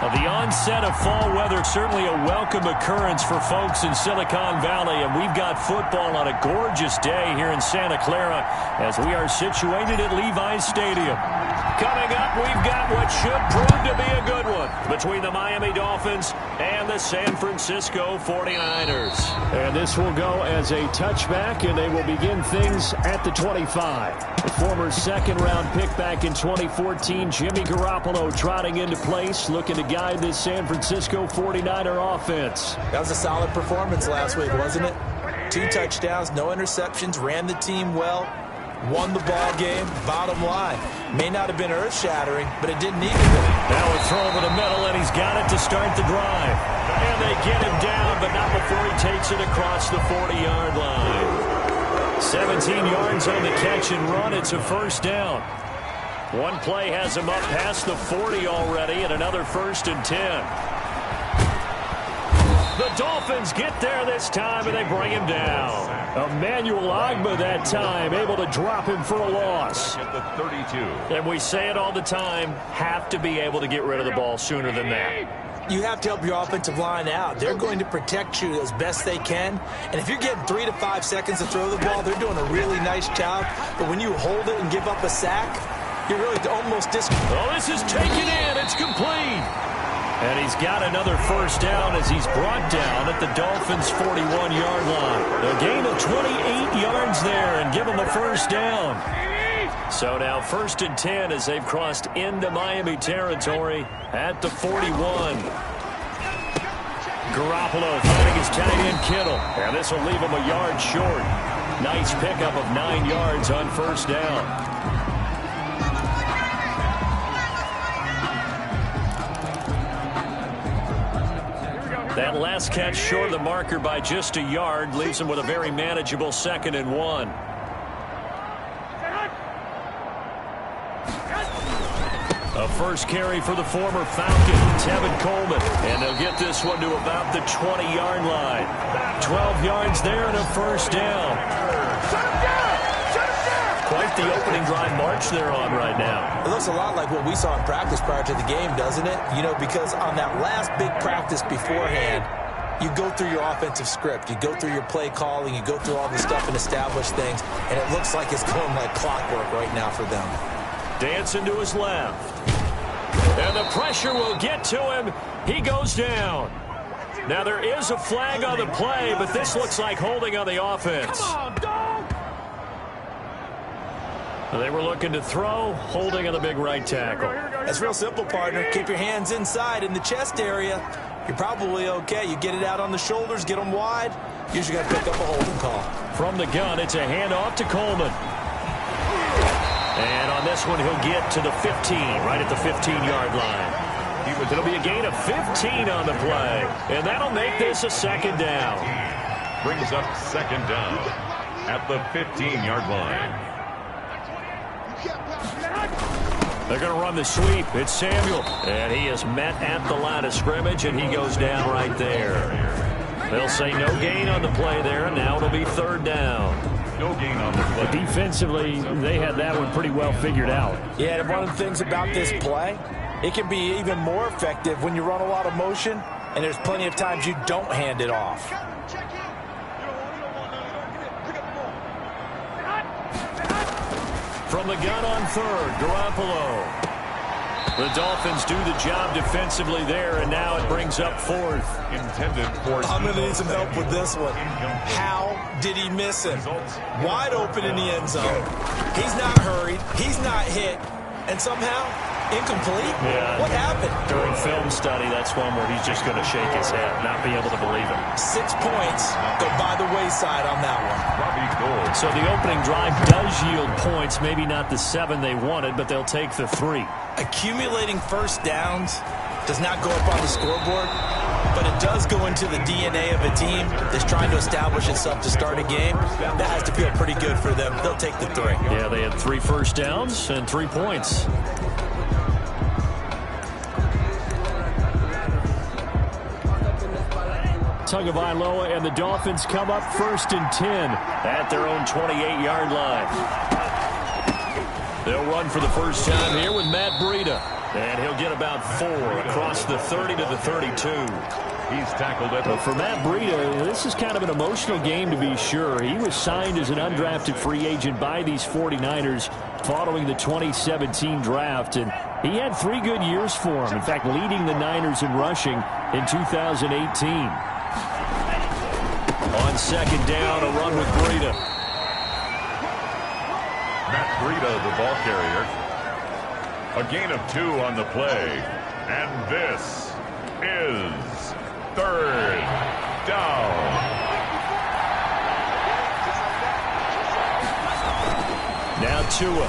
The onset of fall weather, certainly a welcome occurrence for folks in Silicon Valley, and we've got football on a gorgeous day here in Santa Clara as we are situated at Levi's Stadium. Coming up, we've got what should prove to be a good one between the Miami Dolphins and the San Francisco 49ers. And this will go as a touchback, and they will begin things at the 25. The former second-round pick back in 2014, Jimmy Garoppolo trotting into place, looking to guide this San Francisco 49er offense. That was a solid performance last week, wasn't it? 2 touchdowns, no interceptions, ran the team well, won the ball game. Bottom line, may not have been earth-shattering, but it didn't need to be. Now a throw over the middle, and he's got it to start the drive. And they get him down, but not before he takes it across the 40-yard line. 17 yards on the catch and run. It's a first down. One play has him up past the 40 already, and another 1st and 10. The Dolphins get there this time, and they bring him down. Emmanuel Ogbah that time, able to drop him for a loss. At the 32. And we say it all the time, have to be able to get rid of the ball sooner than that. You have to help your offensive line out. They're going to protect you as best they can. And if you're getting 3 to 5 seconds to throw the ball, they're doing a really nice job. But when you hold it and give up a sack, you're really almost Oh, this is taken in. It's complete. And he's got another first down as he's brought down at the Dolphins' 41-yard line. A gain of 28 yards there and give him a first down. So now 1st and 10 as they've crossed into Miami territory at the 41. Garoppolo finding his tight end Kittle. And this will leave him a yard short. Nice pickup of 9 yards on first down. That last catch short of the marker by just a yard leaves him with a very manageable 2nd and 1. A first carry for the former Falcon, Tevin Coleman. And they'll get this one to about the 20-yard line. 12 yards there and a first down. Quite the opening drive march they're on right now. It looks a lot like what we saw in practice prior to the game, doesn't it? You know, because on that last big practice beforehand, you go through your offensive script. You go through your play calling. You go through all the stuff and establish things. And it looks like it's going like clockwork right now for them. Dancing to his left. And the pressure will get to him. He goes down. Now there is a flag on the play, but this looks like holding on the offense. Come on, dog! They were looking to throw, holding on the big right tackle. It's real simple, partner. Keep your hands inside in the chest area. You're probably okay. You get it out on the shoulders, get them wide. Usually got to pick up a holding call. From the gun, it's a handoff to Coleman. And on this one, he'll get to the 15, right at the 15-yard line. It'll be a gain of 15 on the play. And that'll make this a 2nd down. Brings up 2nd down at the 15-yard line. They're going to run the sweep. It's Samuel. And he is met at the line of scrimmage, and he goes down right there. They'll say no gain on the play there, and now it'll be 3rd down. No gain on the play. Defensively, they had that one pretty well figured out. Yeah, and one of the things about this play, it can be even more effective when you run a lot of motion, and there's plenty of times you don't hand it off. From the gun on 3rd, Garoppolo. The Dolphins do the job defensively there, and now it brings up 4th. Intended for... I'm going to need some help with this one. How did he miss him? Wide open in the end zone. He's not hurried. He's not hit. And somehow, incomplete? Yeah. What happened? During film study, that's one where he's just going to shake his head, not be able to believe it. 6 points go by the wayside on that one. So the opening drive does yield points, maybe not the 7 they wanted, but they'll take the 3. Accumulating first downs does not go up on the scoreboard, but it does go into the DNA of a team that's trying to establish itself to start a game. That has to feel pretty good for them. They'll take the 3. Yeah, they had 3 first downs and 3 points. Tagovailoa and the Dolphins come up 1st and 10 at their own 28-yard line. They'll run for the first time here with Matt Breida. And he'll get about 4 across the 30 to the 32. He's tackled it. For Matt Breida, this is kind of an emotional game to be sure. He was signed as an undrafted free agent by these 49ers following the 2017 draft, and he had 3 good years for him. In fact, leading the Niners in rushing in 2018. On second down, a run with Breida. Matt Breida, the ball carrier. A gain of 2 on the play. And this is third down. Now Tua.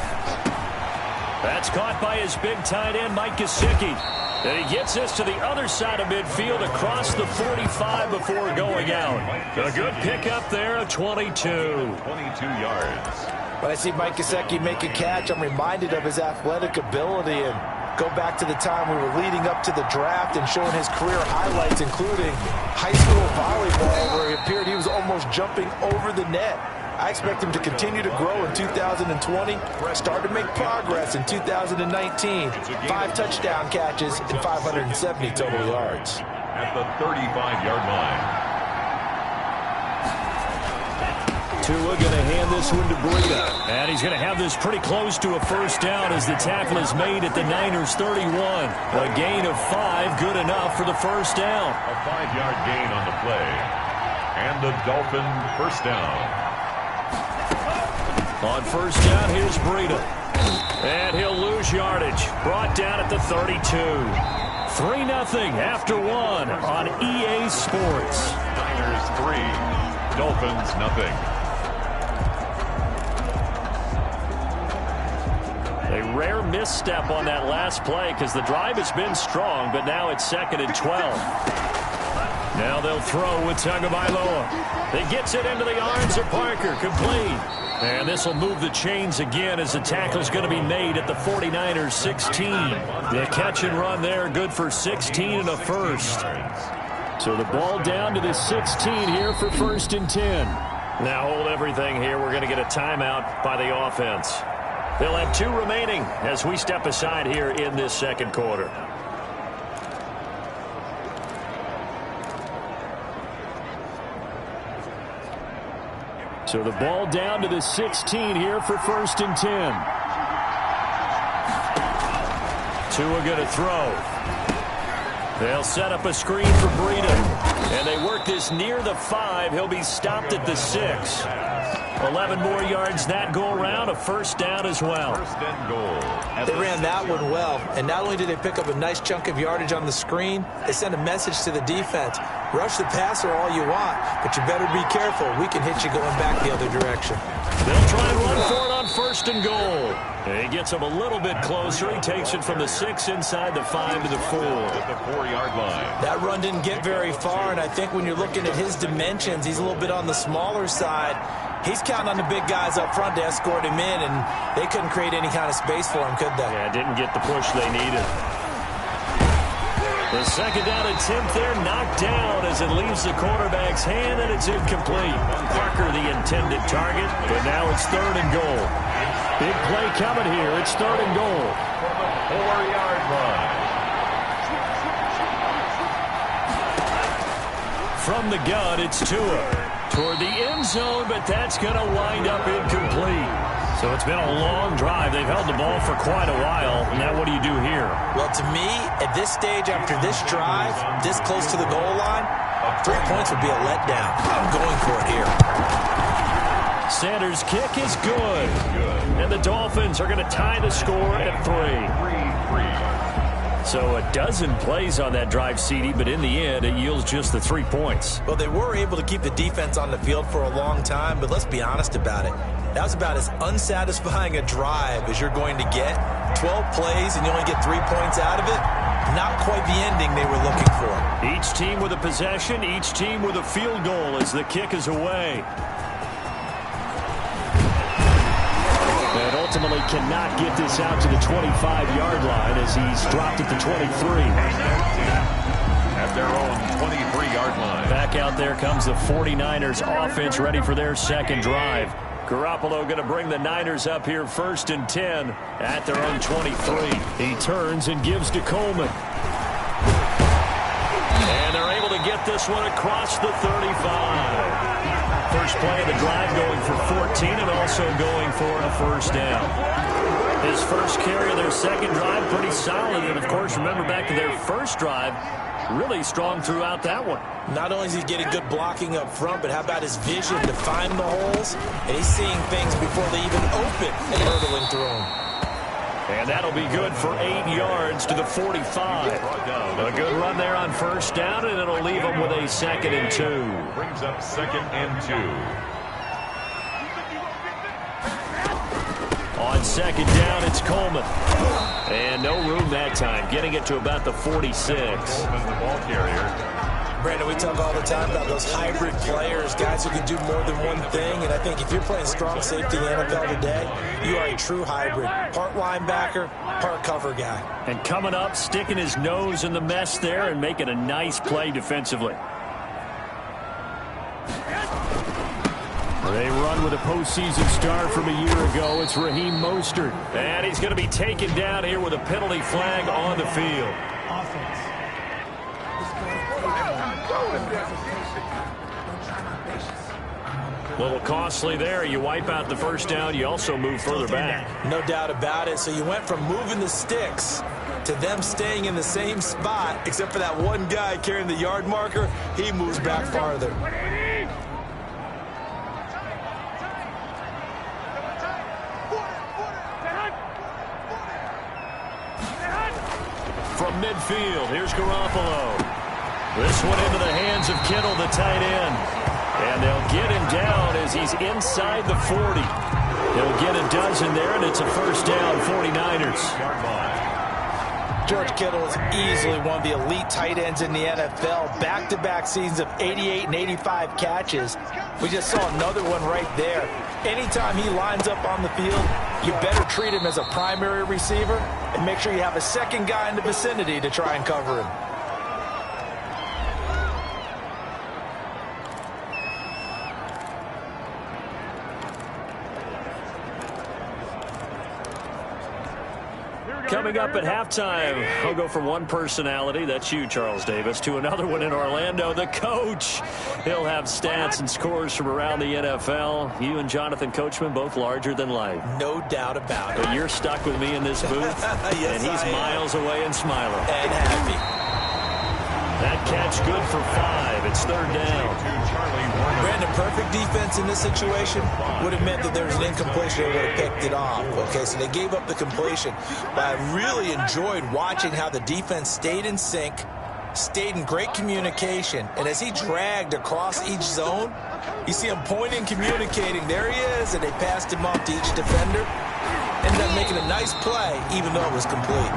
That's caught by his big tight end, Mike Gesicki. And he gets this to the other side of midfield across the 45 before going out. A good pickup there, a 22. 22 yards. When I see Mike Gesicki make a catch, I'm reminded of his athletic ability and go back to the time we were leading up to the draft and showing his career highlights, including high school volleyball, where it appeared he was almost jumping over the net. I expect him to continue to grow in 2020, start to make progress in 2019. 5 touchdown catches and 570 total yards. At the 35-yard line. Tua going to hand this one to Breida. And he's going to have this pretty close to a first down as the tackle is made at the Niners 31. A gain of 5, good enough for the first down. A 5-yard gain on the play. And the Dolphin first down. On first down, here's Breida. And he'll lose yardage. Brought down at the 32. 3-0 after 1 on EA Sports. Niners 3, Dolphins nothing. A rare misstep on that last play because the drive has been strong, but now it's 2nd and 12. Now they'll throw with Tagovailoa. He gets it into the arms of Parker, complete. And this will move the chains again as the tackle's going to be made at the 49ers 16. The catch and run there, good for 16 and a first. So the ball down to the 16 here for 1st and 10. Now hold everything here. We're going to get a timeout by the offense. They'll have 2 remaining as we step aside here in this second quarter. So the ball down to the 16 here for 1st and 10. Tua going to throw. They'll set up a screen for Breida. And they work this near the 5. He'll be stopped at the 6. 11 more yards that go around, a first down as well. First and goal. They ran that one well, and not only did they pick up a nice chunk of yardage on the screen, they sent a message to the defense. Rush the passer all you want, but you better be careful. We can hit you going back the other direction. They'll try and run for it on 1st and goal. And he gets him a little bit closer. He takes it from the 6 inside the 5 to the 4. At the 4-yard line. That run didn't get very far, and I think when you're looking at his dimensions, he's a little bit on the smaller side. He's counting on the big guys up front to escort him in, and they couldn't create any kind of space for him, could they? Yeah, didn't get the push they needed. The second down attempt there knocked down as it leaves the quarterback's hand, and it's incomplete. Parker the intended target, but now it's 3rd and goal. Big play coming here. It's 3rd and goal. 4-yard line. From the gun, it's Tua. Toward the end zone, but that's going to wind up incomplete. So it's been a long drive. They've held the ball for quite a while. Now what do you do here? Well, to me, at this stage after this drive, this close to the goal line, 3 points would be a letdown. I'm going for it here. Sanders' kick is good. And the Dolphins are going to tie the score at 3. So a dozen plays on that drive, CD, but in the end, it yields just the 3 points. Well, they were able to keep the defense on the field for a long time, but let's be honest about it. That was about as unsatisfying a drive as you're going to get. 12 plays and you only get 3 points out of it. Not quite the ending they were looking for. Each team with a possession, each team with a field goal as the kick is away. And ultimately cannot get this out to the 25-yard line as he's dropped at the 23. At their own 23-yard line. Back out there comes the 49ers offense ready for their second drive. Garoppolo going to bring the Niners up here 1st and 10 at their own 23. He turns and gives to Coleman. And they're able to get this one across the 35. First play of the drive going for 14 and also going for a first down. His first carry of their second drive, pretty solid. And, of course, remember back to their first drive, really strong throughout that one. Not only is he getting good blocking up front, but how about his vision to find the holes? And he's seeing things before they even open and hurdling through them. And that'll be good for 8 yards to the 45. A good run there on first down, and it'll leave them with a 2nd and 2. Brings up 2nd and 2. On 2nd down, it's Coleman. And no room that time, getting it to about the 46. Coleman, the ball carrier. Brandon, we talk all the time about those hybrid players, guys who can do more than one thing. And I think if you're playing strong safety in the NFL today, you are a true hybrid. Part linebacker, part cover guy. And coming up, sticking his nose in the mess there and making a nice play defensively. They run with a postseason star from a year ago. It's Raheem Mostert. And he's going to be taken down here with a penalty flag on the field. A little costly there. You wipe out the first down. You also move further back. No doubt about it. So you went from moving the sticks to them staying in the same spot, except for that one guy carrying the yard marker. He moves back farther. From midfield, here's Garoppolo. This one into the hands of Kittle, the tight end. And they'll get him down as he's inside the 40. They'll get a dozen there, and it's a first down, 49ers. George Kittle is easily one of the elite tight ends in the NFL. Back-to-back seasons of 88 and 85 catches. We just saw another one right there. Anytime he lines up on the field, you better treat him as a primary receiver and make sure you have a second guy in the vicinity to try and cover him. Coming up at halftime, I'll go from one personality, that's you, Charles Davis, to another one in Orlando, the coach. He'll have stats and scores from around the NFL. You and Jonathan Coachman, both larger than life. No doubt about it. But you're stuck with me in this booth, yes, and he's miles away and smiling. And happy. That catch good for 5. It's 3rd down. Brandon, perfect defense in this situation would have meant that there was an incompletion. They would have picked it off. Okay, so they gave up the completion. But I really enjoyed watching how the defense stayed in sync, stayed in great communication, and as he dragged across each zone, you see him pointing, communicating. There he is, and they passed him off to each defender. Ended up making a nice play, even though it was complete.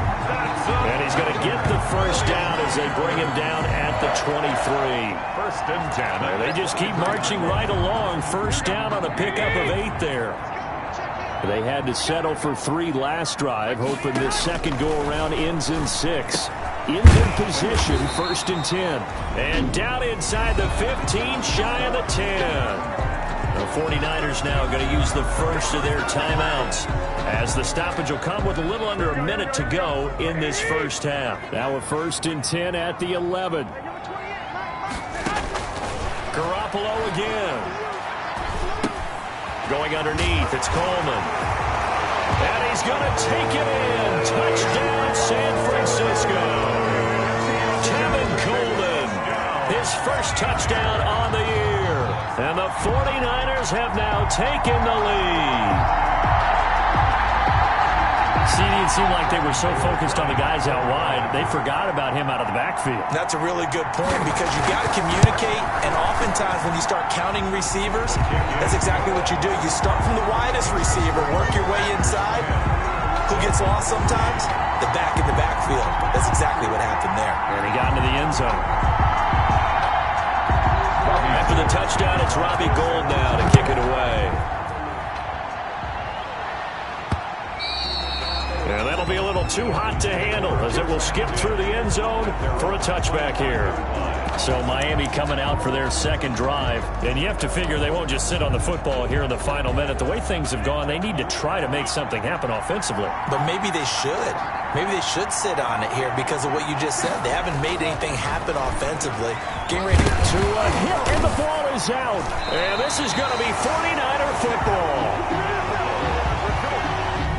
And he's going to get the first down as they bring him down at the 23. 1st and 10. They just keep marching right along. First down on a pickup of 8 there. They had to settle for 3 last drive, hoping this second go-around ends in 6. In good position, 1st and 10. And down inside the 15, shy of the 10. The 49ers now going to use the first of their timeouts, as the stoppage will come with a little under a minute to go in this first half. Now a 1st and 10 at the 11. Garoppolo again. Going underneath, it's Coleman. And he's going to take it in. Touchdown, San Francisco. Tevin Coleman, his first touchdown on the year. And the 49ers have now taken the lead. See, it seemed like they were so focused on the guys out wide, they forgot about him out of the backfield. That's a really good point, because you got to communicate, and oftentimes when you start counting receivers, that's exactly what you do. You start from the widest receiver, work your way inside. Who gets lost sometimes? The back in the backfield. That's exactly what happened there. And he got into the end zone. After the touchdown, it's Robbie Gould now to kick it away. And that'll It'll be a little too hot to handle as it will skip through the end zone for a touchback here. So Miami coming out for their second drive. And you have to figure they won't just sit on the football here in the final minute. The way things have gone, they need to try to make something happen offensively. But maybe they should. Maybe they should sit on it here because of what you just said. They haven't made anything happen offensively. Getting ready to a hit, and the ball is out. And this is going to be 49er football.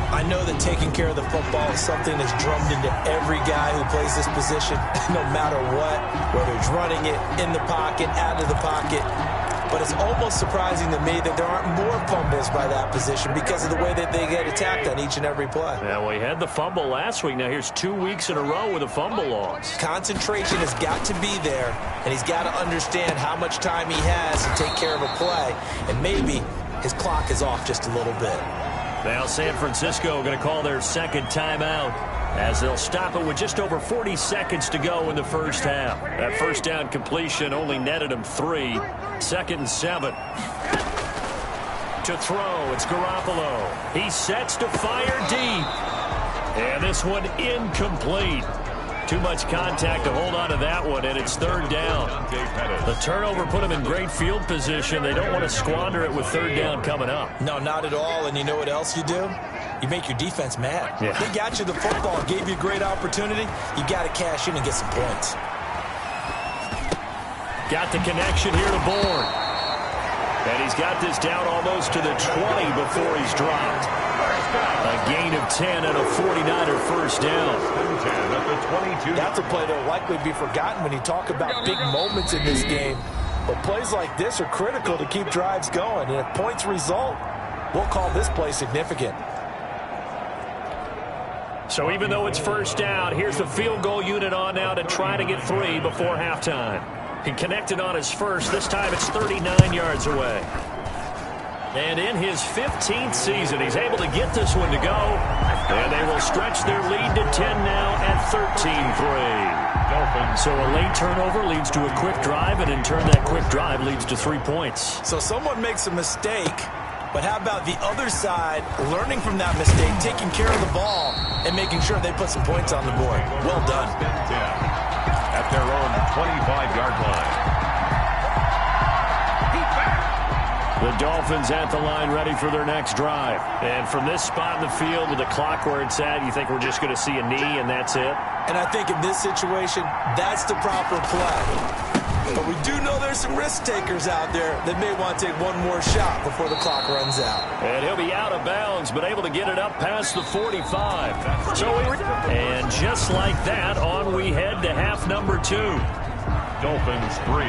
I know that taking care of the football is something that's drummed into every guy who plays this position, no matter what, whether it's running it, in the pocket, out of the pocket. But it's almost surprising to me that there aren't more fumbles by that position because of the way that they get attacked on each and every play. Yeah, well, he had the fumble last week. Now here's 2 weeks in a row with a fumble loss. Concentration has got to be there, and he's got to understand how much time he has to take care of a play. And maybe his clock is off just a little bit. Now San Francisco going to call their second timeout as they'll stop it with just over 40 seconds to go in the first half. That first down completion only netted him 3. 2nd and 7. To throw, it's Garoppolo. He sets to fire deep. And this one incomplete. Too much contact to hold on to that one, and it's 3rd down. The turnover put them in great field position. They don't want to squander it with 3rd down coming up. No, not at all. And you know what else you do? You make your defense mad. Yeah. They got you the football, gave you a great opportunity. You got to cash in and get some points. Got the connection here to Bourne. And he's got this down almost to the 20 before he's dropped. A gain of 10 and a 49er first down. 10 at the 22. That's a play that will likely be forgotten when you talk about big moments in this game. But plays like this are critical to keep drives going. And if points result, we'll call this play significant. So even though it's first down, here's the field goal unit on now to try to get 3 before halftime. He connected on his first. This time it's 39 yards away. And in his 15th season, he's able to get this one to go. And they will stretch their lead to 10 now at 13-3. So a late turnover leads to a quick drive, and in turn that quick drive leads to 3 points. So someone makes a mistake, but how about the other side learning from that mistake, taking care of the ball, and making sure they put some points on the board? Well done. At their own 25-yard line. The Dolphins at the line ready for their next drive. And from this spot in the field with the clock where it's at, you think we're just going to see a knee and that's it? And I think in this situation, that's the proper play. But we do know there's some risk takers out there that may want to take one more shot before the clock runs out. And he'll be out of bounds, but able to get it up past the 45. And just like that, on we head to half number 2. Dolphins 3.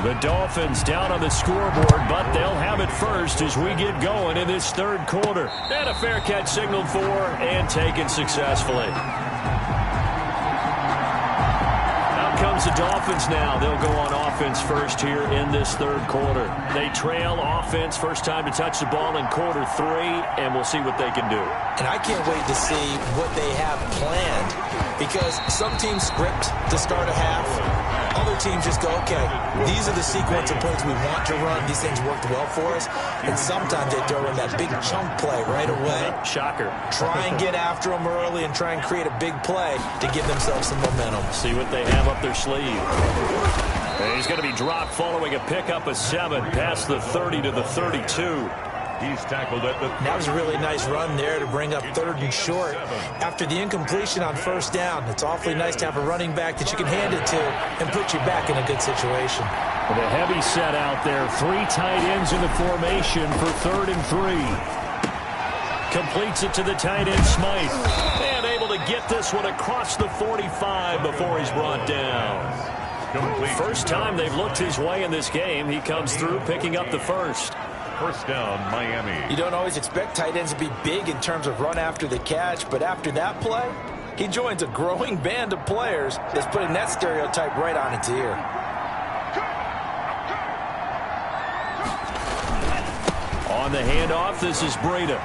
The Dolphins down on the scoreboard, but they'll have it first as we get going in this 3rd quarter. And a fair catch signaled for and taken successfully. Out comes the Dolphins now. They'll go on offense first here in this 3rd quarter. They trail offense, first time to touch the ball in quarter 3, and we'll see what they can do. And I can't wait to see what they have planned, because some teams script to start a half. Other teams just go, okay, these are the sequence of plays we want to run. These things worked well for us. And sometimes they throw in that big chunk play right away. Shocker. Try and get after them early and try and create a big play to give themselves some momentum. See what they have up their sleeve. And he's going to be dropped following a pickup of 7 past the 30 to the 32. He's tackled at the... That was a really nice run there to bring up 3rd and short. After the incompletion on first down, it's awfully nice to have a running back that you can hand it to and put you back in a good situation. With a heavy set out there, 3 tight ends in the formation for 3rd and 3. Completes it to the tight end, Smythe. And able to get this one across the 45 before he's brought down. First time they've looked his way in this game. He comes through picking up the first. First down, Miami. You don't always expect tight ends to be big in terms of run after the catch, but after that play, he joins a growing band of players that's putting that stereotype right on its ear. On the handoff, this is Breida.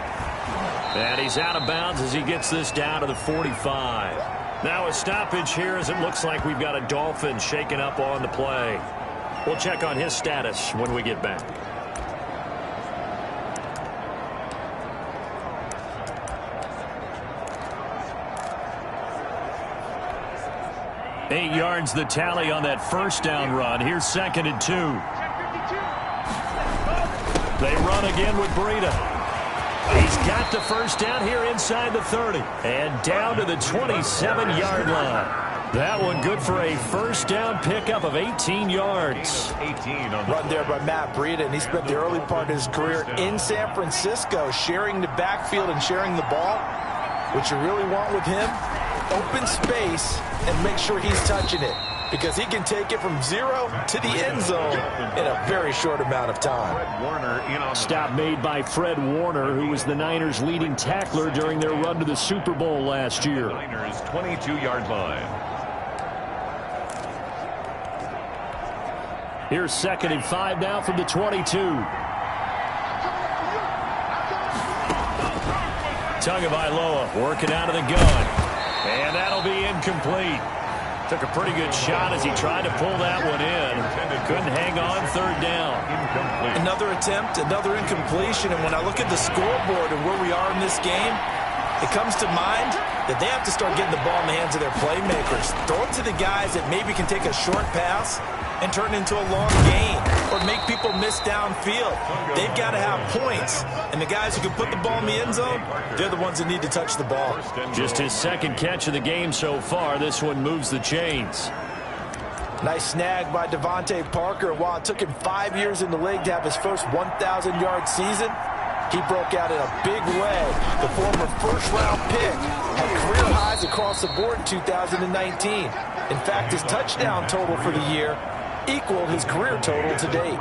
And he's out of bounds as he gets this down to the 45. Now a stoppage here as it looks like we've got a Dolphin shaken up on the play. We'll check on his status when we get back. 8 yards the tally on that first down run. Here's 2nd and 2. They run again with Breida. He's got the first down here inside the 30. And down to the 27-yard line. That one good for a first down pickup of 18 yards. Run there by Matt Breida, and he spent the early part of his career in San Francisco sharing the backfield and sharing the ball. What you really want with him, open space and make sure he's touching it, because he can take it from 0 to the end zone in a very short amount of time. Stop made by Fred Warner, who was the Niners' leading tackler during their run to the Super Bowl last year. Niners 22-yard line. Here's 2nd and 5 now from the 22. Tagovailoa working out of the gun. And that'll be incomplete. Took a pretty good shot as he tried to pull that one in. Couldn't hang on 3rd down. Another attempt, another incompletion. And when I look at the scoreboard and where we are in this game, it comes to mind that they have to start getting the ball in the hands of their playmakers. Throw it to the guys that maybe can take a short pass and turn into a long gain or make people miss downfield. They've got to have points. And the guys who can put the ball in the end zone, they're the ones that need to touch the ball. Just his 2nd catch of the game so far. This one moves the chains. Nice snag by Devontae Parker. While it took him 5 years in the league to have his first 1,000-yard season, he broke out in a big way. The former first-round pick had career highs across the board in 2019. In fact, his touchdown total for the year equaled his career total to date.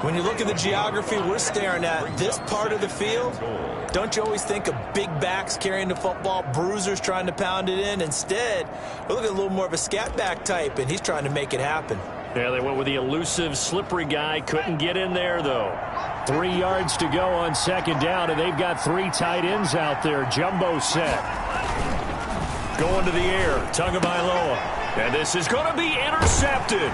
When you look at the geography we're staring at, this part of the field, don't you always think of big backs carrying the football, bruisers trying to pound it in? Instead, we're looking at a little more of a scat back type, and he's trying to make it happen. Yeah, they went with the elusive, slippery guy. Couldn't get in there, though. 3 yards to go on 2nd down, and they've got 3 tight ends out there. Jumbo set. Going to the air, Tagovailoa. And this is going to be intercepted.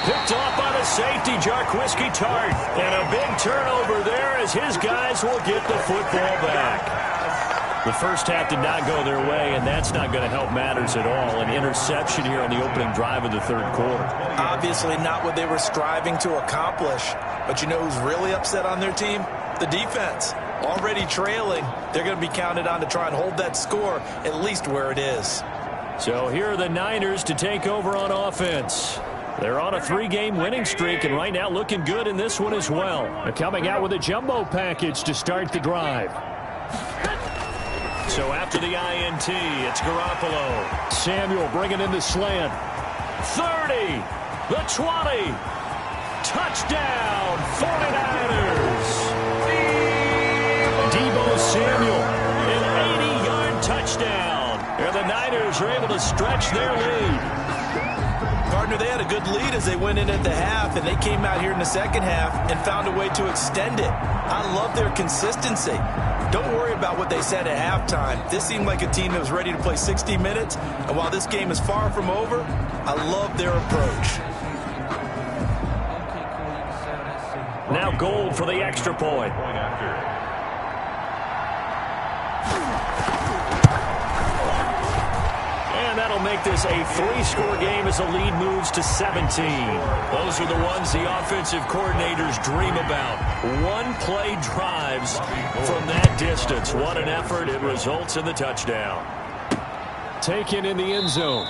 Picked off by the safety, Jarquiski Tart. And a big turnover there as his guys will get the football back. The first half did not go their way, and that's not going to help matters at all. An interception here on the opening drive of the 3rd quarter. Obviously not what they were striving to accomplish. But you know who's really upset on their team? The defense. Already trailing, they're going to be counted on to try and hold that score at least where it is. So here are the Niners to take over on offense. They're on a 3-game winning streak, and right now looking good in this one as well. They're coming out with a jumbo package to start the drive. So after the INT, it's Garoppolo. Samuel bringing in the slant. 30, the 20. Touchdown, 49ers. Deebo Samuel, an 80-yard touchdown. And the Niners are able to stretch their lead. Partner, they had a good lead as they went in at the half, and they came out here in the 2nd half and found a way to extend it. I love their consistency. Don't worry about what they said at halftime. This seemed like a team that was ready to play 60 minutes, and while this game is far from over, I love their approach. Now Gold for the extra point. And that'll make this a 3-score game as the lead moves to 17. Those are the ones the offensive coordinators dream about. One-play drives from that distance. What an effort. It results in the touchdown. Taken in the end zone.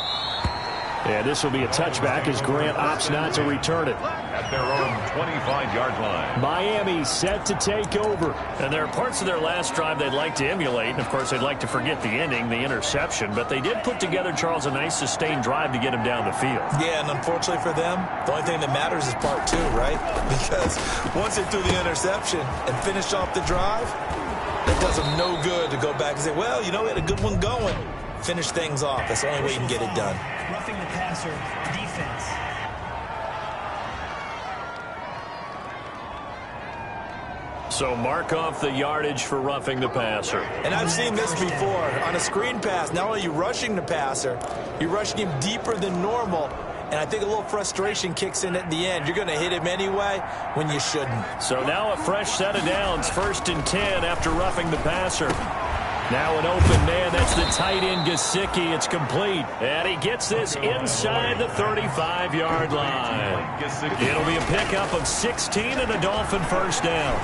And this will be a touchback as Grant opts not to return it. At their own 25-yard line. Miami set to take over. And there are parts of their last drive they'd like to emulate. And, of course, they'd like to forget the ending, the interception. But they did put together, Charles, a nice sustained drive to get him down the field. Yeah, and unfortunately for them, the only thing that matters is part 2, right? Because once they threw the interception and finished off the drive, it does them no good to go back and say, well, you know, we had a good one going. Finish things off. That's the only way you can get it done. Roughing the passer defense. So mark off the yardage for roughing the passer. And I've seen this before. On a screen pass, not only are you rushing the passer, you're rushing him deeper than normal. And I think a little frustration kicks in at the end. You're going to hit him anyway when you shouldn't. So now a fresh set of downs. 1st and 10 after roughing the passer. Now an open man. That's the tight end, Gesicki. It's complete. And he gets this inside the 35-yard line. It'll be a pickup of 16 and a Dolphin first down.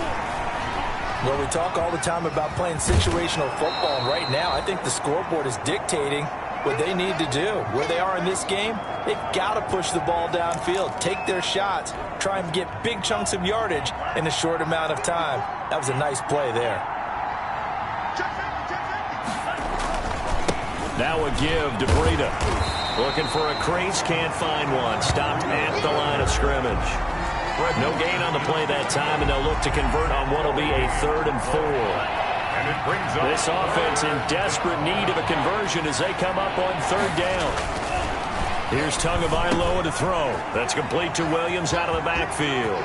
Well, we talk all the time about playing situational football, and right now I think the scoreboard is dictating what they need to do. Where they are in this game, they've got to push the ball downfield, take their shots, try and get big chunks of yardage in a short amount of time. That was a nice play there. Now a give to Breida. Looking for a crease, can't find one. Stopped at the line of scrimmage. No gain on the play that time, and they'll look to convert on what will be a 3rd and 4. And it brings up this offense in desperate need of a conversion as they come up on 3rd down. Here's Tagovailoa to throw. That's complete to Williams out of the backfield.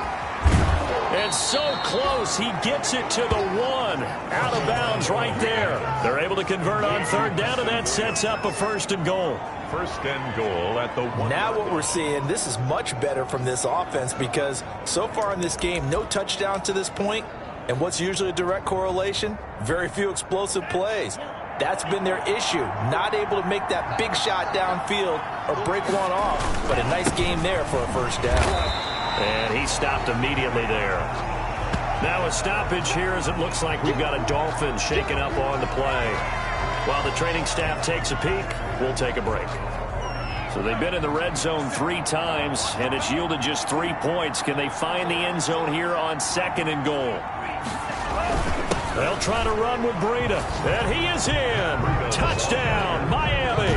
And so close, he gets it to the 1. Out of bounds right there. They're able to convert on 3rd down, and that sets up a 1st and goal. 1st and goal at the 1. Now what we're seeing, this is much better from this offense because so far in this game, no touchdown to this point. And what's usually a direct correlation? Very few explosive plays. That's been their issue. Not able to make that big shot downfield or break one off. But a nice game there for a 1st down. And he stopped immediately there. Now a stoppage here as it looks like we've got a Dolphin shaking up on the play. While the training staff takes a peek, we'll take a break. So they've been in the red zone 3 times, and it's yielded just 3 points. Can they find the end zone here on 2nd and goal? They'll try to run with Breida, and he is in. Touchdown, Miami.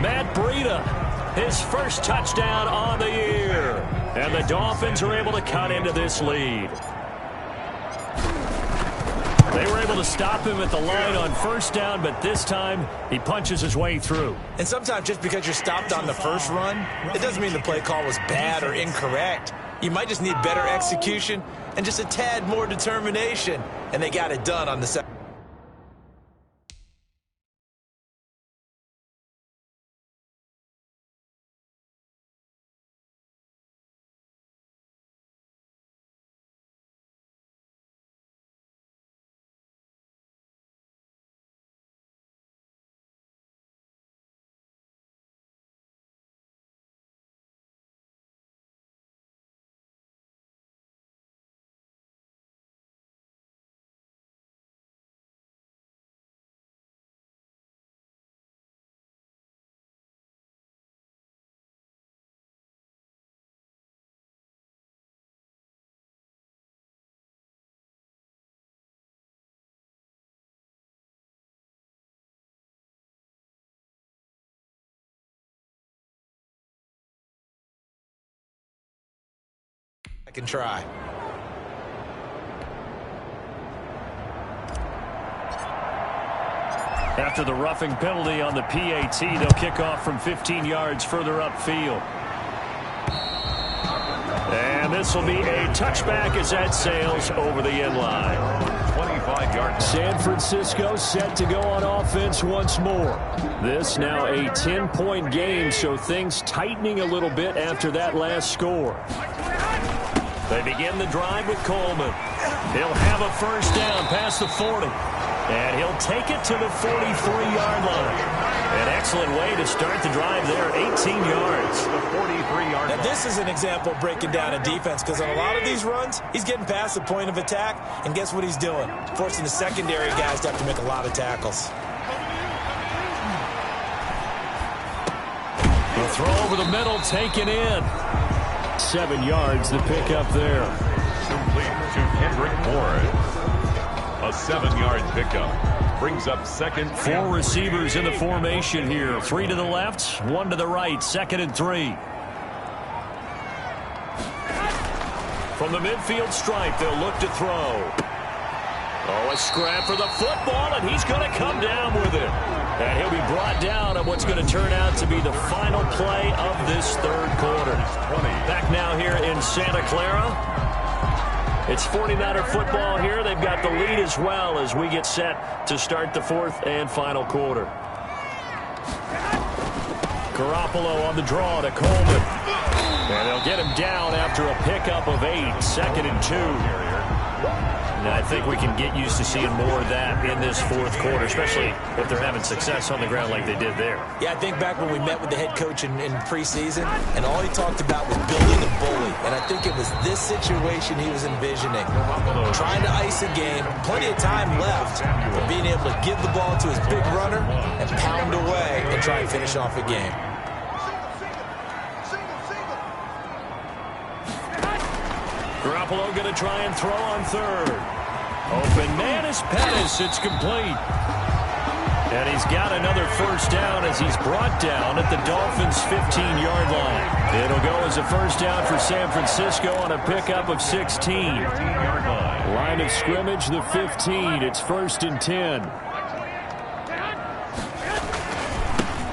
Matt Breida, his first touchdown on the year. And the Dolphins are able to cut into this lead. They were able to stop him at the line on 1st down, but this time he punches his way through. And sometimes just because you're stopped on the first run, it doesn't mean the play call was bad or incorrect. You might just need better execution and just a tad more determination. And they got it done on the second. I can try. After the roughing penalty on the PAT, they'll kick off from 15 yards further upfield. And this will be a touchback as that sails over the end line. 25 yards. San Francisco set to go on offense once more. This now a 10-point game, so things tightening a little bit after that last score. They begin the drive with Coleman. He'll have a 1st down past the 40. And he'll take it to the 43-yard line. An excellent way to start the drive there, 18 yards. The 43-yard line. Now this is an example of breaking down a defense because on a lot of these runs, he's getting past the point of attack, and guess what he's doing? Forcing the secondary guys to have to make a lot of tackles. The throw over the middle, taken in. 7 yards, the pick up there. Complete to Kendrick Bourne. A 7-yard pickup. Brings up 2nd. 4 receivers in the formation here. 3 to the left, 1 to the right. 2nd and 3. From the midfield stripe, they'll look to throw. Oh, a scrap for the football, and he's going to come down with it. And he'll be brought down on what's going to turn out to be the final play of this 3rd quarter. Back now here in Santa Clara. It's 49er football here. They've got the lead as well as we get set to start the 4th and final quarter. Garoppolo on the draw to Coleman. And they'll get him down after a pickup of 8. 2nd and 2. And I think we can get used to seeing more of that in this fourth quarter, especially if they're having success on the ground like they did there. Yeah, I think back when we met with the head coach in preseason, and all he talked about was building a bully. And I think it was this situation he was envisioning. Trying to ice a game, plenty of time left, but being able to give the ball to his big runner and pound away and try and finish off a game. Garoppolo going to try and throw on third. Open man is Pettis. It's complete. And he's got another first down as he's brought down at the Dolphins' 15-yard line. It'll go as a first down for San Francisco on a pickup of 16. Line of scrimmage, the 15. It's 1st and 10.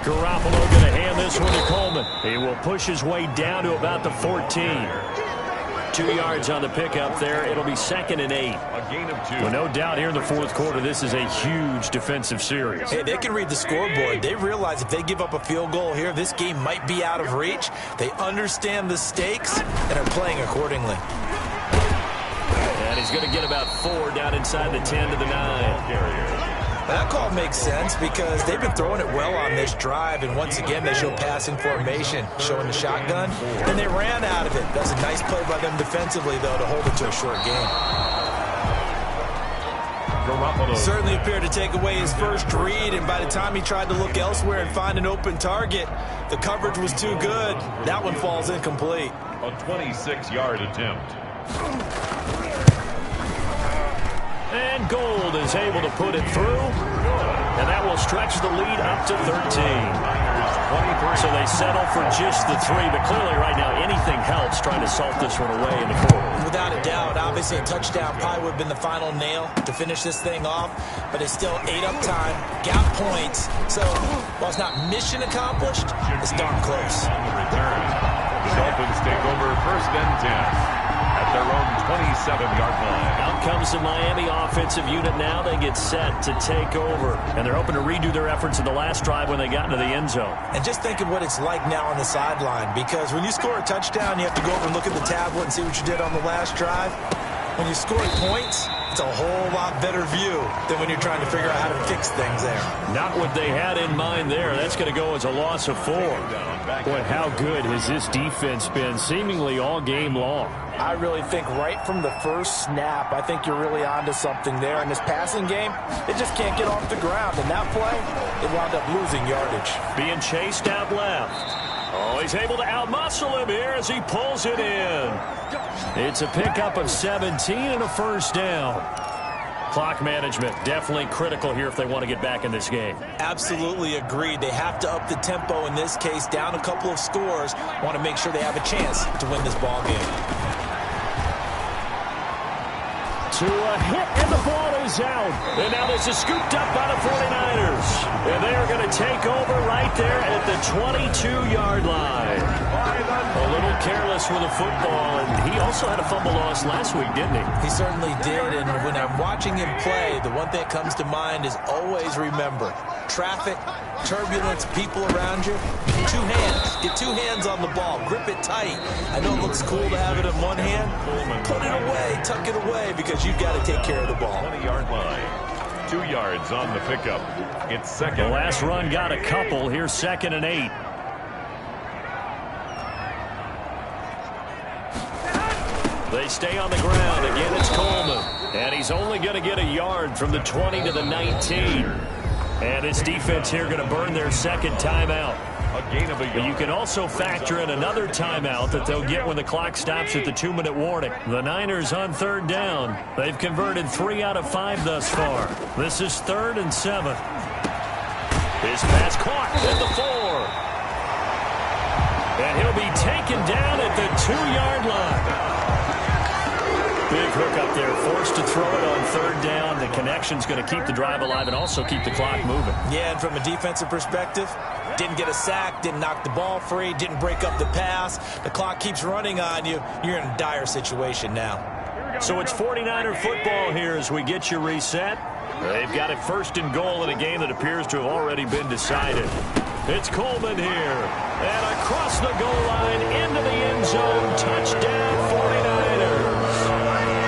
Garoppolo going to hand this one to Coleman. He will push his way down to about the 14. 2 yards on the pickup there. It'll be 2nd and 8. A gain of 2. Well, no doubt here in the fourth quarter, this is a huge defensive series. Hey, they can read the scoreboard. They realize if they give up a field goal here, this game might be out of reach. They understand the stakes and are playing accordingly. And he's going to get about 4 down inside the 10 to the 9. That call makes sense because they've been throwing it well on this drive, and once again they show passing formation, showing the shotgun, and they ran out of it. That's a nice play by them defensively, though, to hold it to a short game. Certainly appeared to take away his first read, and by the time he tried to look elsewhere and find an open target, the coverage was too good. That one falls incomplete. A 26-yard attempt. And Gold is able to put it through. And that will stretch the lead up to 13. So they settle for just the 3. But clearly right now anything helps trying to salt this one away in the fourth. Without a doubt, obviously a touchdown probably would have been the final nail to finish this thing off. But it's still ate up time, got points. So while it's not mission accomplished, it's darn close. The Dolphins take over 1st and 10. At their own 27-yard line. Out comes the Miami offensive unit now. They get set to take over. And they're hoping to redo their efforts in the last drive when they got into the end zone. And just think of what it's like now on the sideline. Because when you score a touchdown, you have to go over and look at the tablet and see what you did on the last drive. When you score points, it's a whole lot better view than when you're trying to figure out how to fix things there. Not what they had in mind there. That's going to go as a loss of 4. Boy, how good has this defense been seemingly all game long? I really think right from the first snap, I think you're really onto something there. In this passing game, it just can't get off the ground. And that play, it wound up losing yardage. Being chased out left. Oh, he's able to outmuscle him here as he pulls it in. It's a pickup of 17 and a first down. Clock management definitely critical here if they want to get back in this game. Absolutely agreed. They have to up the tempo in this case, down a couple of scores. Want to make sure they have a chance to win this ball game. To a hit, and the ball is out. And now this is scooped up by the 49ers. And they are going to take over right there at the 22-yard line. A little careless with the football, and he also had a fumble loss last week, didn't he? He certainly did, and when I'm watching him play, the one thing that comes to mind is always remember, traffic, turbulence, people around you, 2 hands. Get 2 hands on the ball. Grip it tight. I know it looks cool to have it in one hand. Put it away. Tuck it away because you've got to take care of the ball. 20-yard line. 2 yards on the pickup. It's 2nd. The last run got a couple. Here's 2nd and 8. They stay on the ground. Again, it's Coleman. And he's only going to get a yard from the 20 to the 19. And this defense here going to burn their 2nd timeout. A gain of a yard. You can also factor in another timeout that they'll get when the clock stops at the 2-minute warning. The Niners on 3rd down. They've converted 3 out of 5 thus far. This is 3rd and 7. His pass caught at the 4. And he'll be taken down at the 2-yard line. Big hook up there, forced to throw it on 3rd down. The connection's going to keep the drive alive and also keep the clock moving. Yeah, and from a defensive perspective, didn't get a sack, didn't knock the ball free, didn't break up the pass. The clock keeps running on you. You're in a dire situation now. So it's 49er football here as we get you reset. They've got it 1st and goal in a game that appears to have already been decided. It's Coleman here. And across the goal line into the end zone. Touchdown 49ers.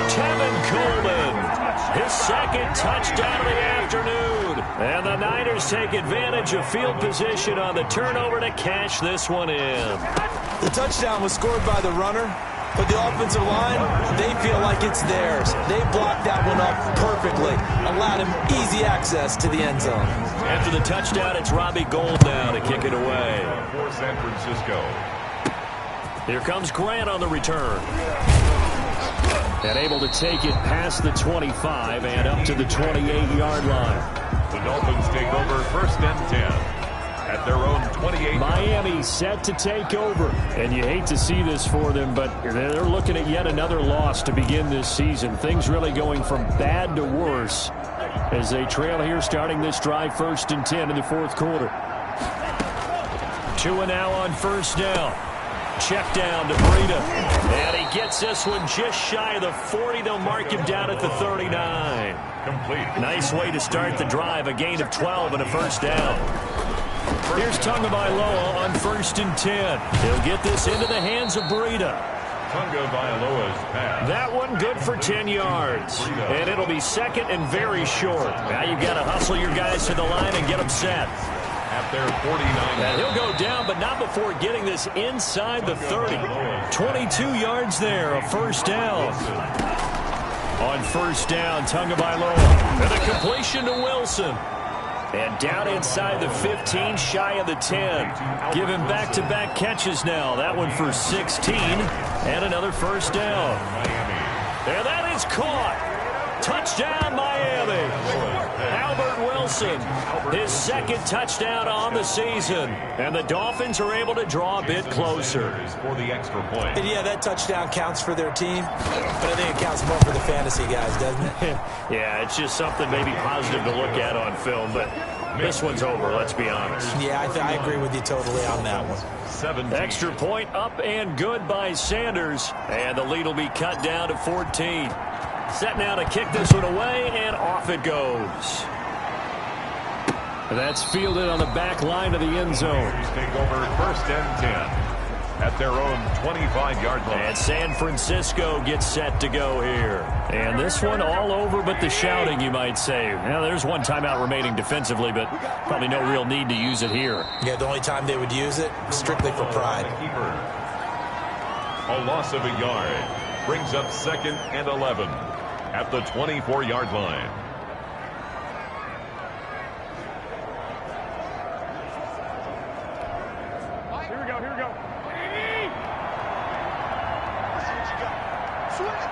Tevin Coleman his second touchdown of the afternoon. And the Niners take advantage of field position on the turnover to cash this one in. The touchdown was scored by the runner, but the offensive line, they feel like it's theirs. They blocked that one up perfectly, allowed him easy access to the end zone. After the touchdown, it's Robbie Gould now to kick it away. For San Francisco. Here comes Grant on the return. And able to take it past the 25 and up to the 28-yard line. The Dolphins take over 1st and 10 at their own 28. Miami set to take over. And you hate to see this for them, but they're looking at yet another loss to begin this season. Things really going from bad to worse as they trail here starting this drive 1st and 10 in the 4th quarter. Tua now on 1st down. Check down to Breida. And he gets this one just shy of the 40. They'll mark him down at the 39. Complete. Nice way to start the drive. A gain of 12 and a 1st down. Here's Tagovailoa on 1st and 10. He'll get this into the hands of Breida. Tagovailoa's pass. That one good for 10 yards. And it'll be 2nd and very short. Now you've got to hustle your guys to the line and get them set. At their 49. And he'll go down, but not before getting this inside the 30. 22 yards there, a 1st down. On 1st down, Tagovailoa. And a completion to Wilson. And down inside the 15, shy of the 10. Give him back-to-back catches now. That one for 16. And another 1st down. And that is caught. Touchdown, Miami. Albert Wilson, his 2nd touchdown on the season. And the Dolphins are able to draw a bit closer. For the extra point. And yeah, that touchdown counts for their team, but I think it counts more for the fantasy guys, doesn't it? Yeah, it's just something maybe positive to look at on film, but this one's over, let's be honest. Yeah, I agree with you totally on that one. 17. Extra point up and good by Sanders. And the lead will be cut down to 14. Set now to kick this one away, and off it goes. That's fielded on the back line of the end zone. Take over 1st and 10 at their own 25-yard line. And San Francisco gets set to go here. And this one all over but the shouting, you might say. Now, there's one timeout remaining defensively, but probably no real need to use it here. Yeah, the only time they would use it, strictly for pride. A loss of a yard brings up 2nd and 11 at the 24-yard line. Here we go. Switch.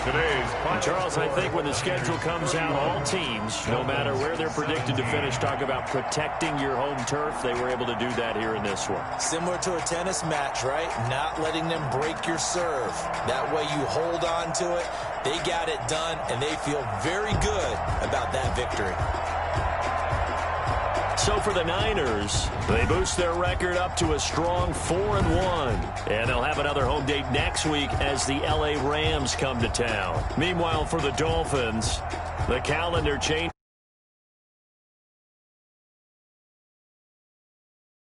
Today's Charles, I think when the schedule comes out, all teams, no matter where they're predicted to finish, talk about protecting your home turf. They were able to do that here in this one. Similar to a tennis match, right? Not letting them break your serve. That way you hold on to it. They got it done, and they feel very good about that victory. So for the Niners, they boost their record up to a strong 4-1. And they'll have another home date next week as the LA Rams come to town. Meanwhile, for the Dolphins, the calendar change.